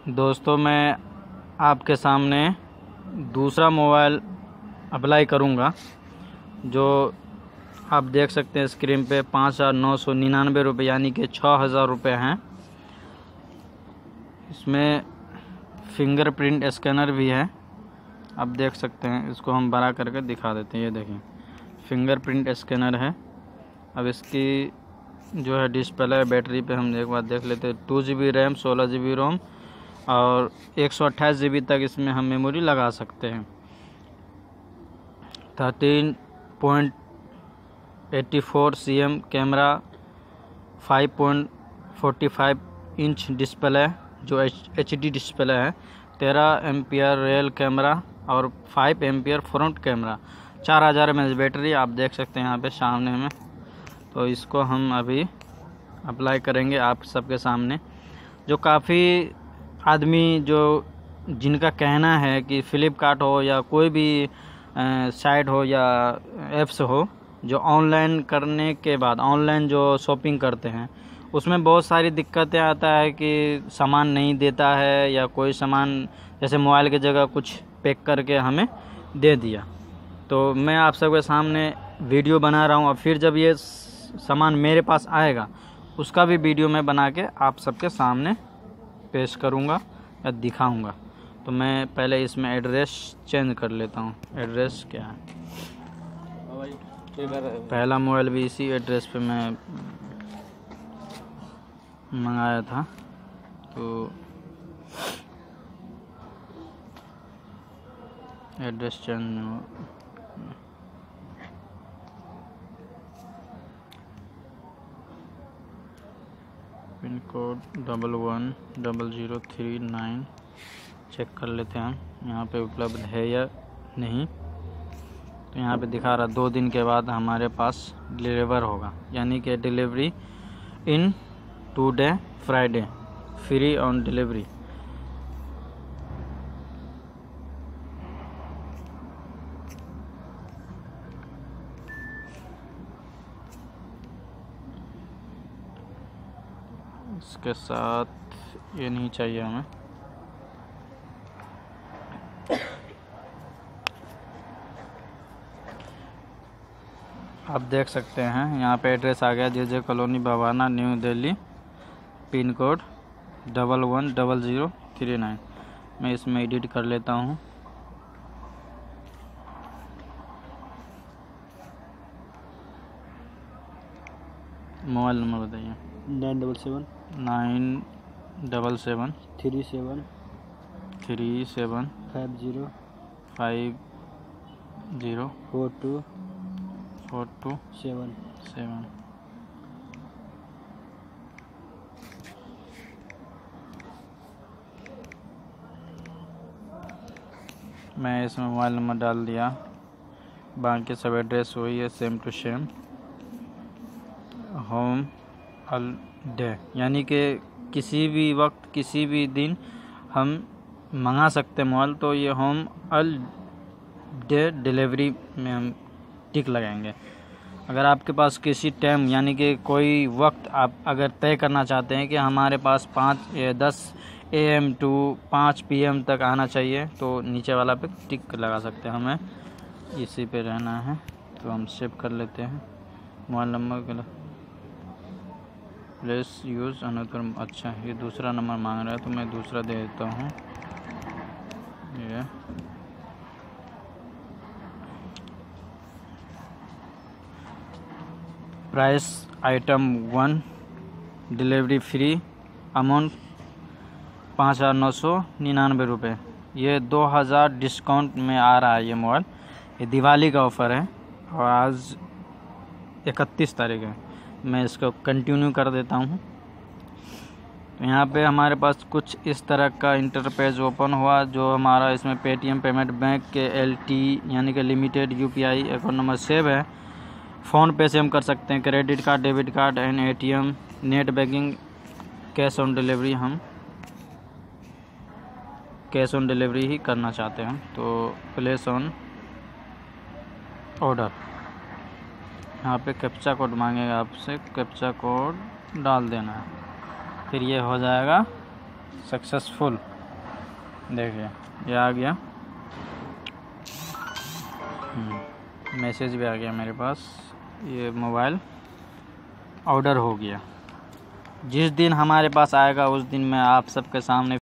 दोस्तों, मैं आपके सामने दूसरा मोबाइल अप्लाई करूँगा जो आप देख सकते हैं स्क्रीन पे 5,999 रुपये यानी कि 6,000 रुपये हैं। इसमें फिंगरप्रिंट स्कैनर भी है, आप देख सकते हैं। इसको हम बड़ा करके दिखा देते हैं। ये देखिए फिंगरप्रिंट स्कैनर है। अब इसकी जो है डिस्प्ले बैटरी पे हम एक बार देख लेते हैं। 2 GB रैम, 16 GB रोम और 128 GB तक इसमें हम मेमोरी लगा सकते हैं। 13.84 cm कैमरा, 5.45 इंच डिस्प्ले जो HD डिस्प्ले है, 13 एम्पियर रियल कैमरा और 5 ampere front camera, 4000 mAh battery आप देख सकते हैं यहाँ पे सामने में। तो इसको हम अभी अप्लाई करेंगे आप सबके सामने। जो काफ़ी आदमी जो जिनका कहना है कि फ्लिपकार्ट हो या कोई भी साइट हो या ऐप्स हो, जो ऑनलाइन करने के बाद ऑनलाइन जो शॉपिंग करते हैं उसमें बहुत सारी दिक्कतें आता है कि सामान नहीं देता है या कोई सामान जैसे मोबाइल की जगह कुछ पैक करके हमें दे दिया। तो मैं आप सबके सामने वीडियो बना रहा हूँ और फिर जब ये सामान मेरे पास आएगा उसका भी वीडियो मैं बना के आप सबके सामने पेश करूँगा या दिखाऊँगा। तो मैं पहले इसमें एड्रेस चेंज कर लेता हूँ। एड्रेस क्या है, पहला मोबाइल भी इसी एड्रेस पे मैं मंगाया था। तो address change, pin code 110039 check कर लेते हैं हम यहाँ पे उपलब्ध है या नहीं। तो यहाँ पे दिखा रहा 2 दिन के बाद हमारे पास डिलीवर होगा, यानी कि delivery in 2 day Friday, free on delivery. इसके साथ ये नहीं चाहिए हमें। आप देख सकते हैं यहाँ पे एड्रेस आ गया, JJ colony Bawana, new Delhi, pin code 110039। मैं इसमें एडिट कर लेता हूँ। मोबाइल नंबर बताइए। 977 977 37 37 50 50 42 42 7। मैं इसमें मोबाइल नंबर डाल दिया, बाकी सब एड्रेस वही है, same to same. Home all day यानी कि किसी भी वक्त किसी भी दिन हम मंगा सकते हैं मोबाइल। तो ये होम ऑल डे डिलीवरी में हम टिक लगाएंगे। अगर आपके पास किसी टाइम यानी कि कोई वक्त आप अगर तय करना चाहते हैं कि हमारे पास 10 AM टू 5 PM तक आना चाहिए, तो नीचे वाला पे टिक लगा सकते हैं। हमें इसी पे रहना है तो हम सेव कर लेते हैं। मोबाइल नंबर के प्लेस यूज़ अनदर। अच्छा, ये दूसरा नंबर मांग रहा है तो मैं दूसरा दे देता हूँ। ये price item 1 delivery free, amount 5,999 रुपये। ये 2,000 डिस्काउंट में आ रहा है ये मोबाइल। ये दिवाली का ऑफ़र है और आज 31 तारीख है। मैं इसको कंटिन्यू कर देता हूँ। तो यहाँ पे हमारे पास कुछ इस तरह का इंटरपेज ओपन हुआ, जो हमारा इसमें पेटीएम पेमेंट बैंक के LT यानी कि limited UPI account number save है। फ़ोन पे से हम कर सकते हैं, credit card, debit card and ATM, net banking, cash on delivery. हम कैश ऑन डिलीवरी ही करना चाहते हैं तो प्लेस ऑन ऑर्डर। यहाँ पे कैप्चा कोड मांगेगा आपसे, कैप्चा कोड डाल देना है, फिर ये हो जाएगा सक्सेसफुल। देखिए ये आ गया, मैसेज भी आ गया मेरे पास। ये मोबाइल ऑर्डर हो गया। जिस दिन हमारे पास आएगा उस दिन मैं आप सबके सामने